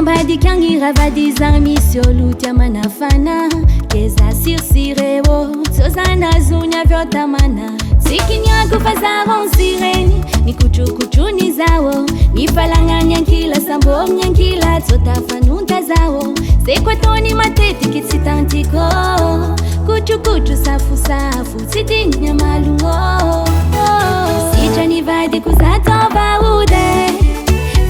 Badikangi ravadizami siolutia manafana Keza sirsirewo Tozana zunya vyotamana Sikinyaku fazaron sireni Ni kuchu ni zawo Ni falangan kila sambom kila Totafanunta zawo Sekwatoni mateti kitsitantiko Kuchu safu Sitinya malungo Sichani vade kuzatova ude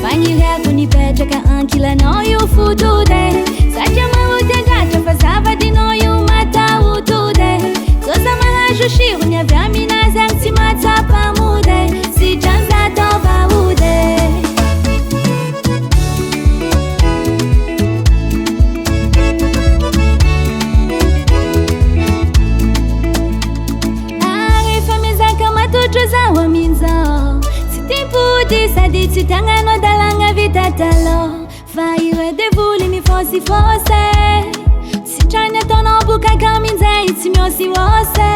Fanyirea kunipecheka ankila no yu futude Sajama utendacha fazavadi no yu mata utude Toza mahajushiru nyavyamina zangsi mata pamude Sichanza tova ude Arifamiza kama tuchuza wa minzo Sitimpudi saditi tangano dalanga vitatalo Faire devuli mi fosi fose Si chanya tono buka kaminze iti miosi wose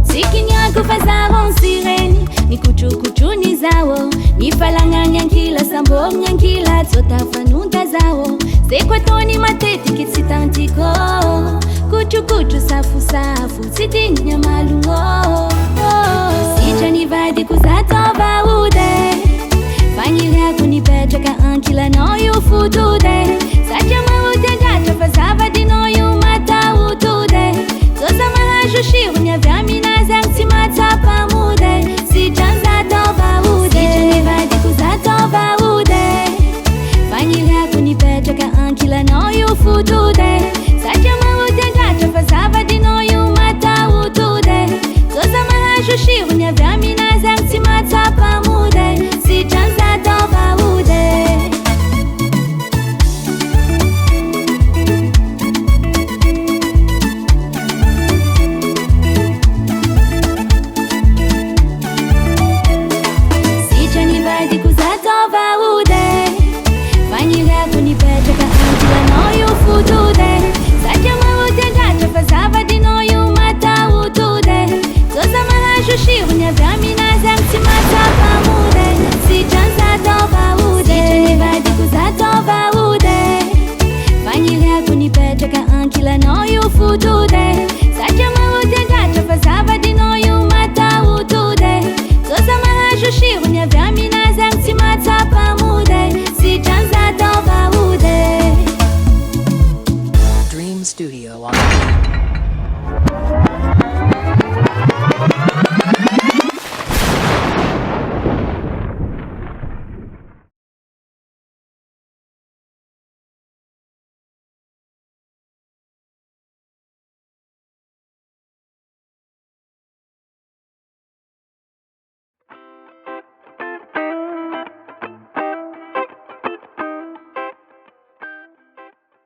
Sikinyaku fazaron sireni Ni kuchu ni zawo Ni falanga kila sambo kila Totafanunta zawo Sekwatoni mateti kitsitantiko Kuchu safu Sitinya malungo Sichani vadi kuzatova ude Fanyirea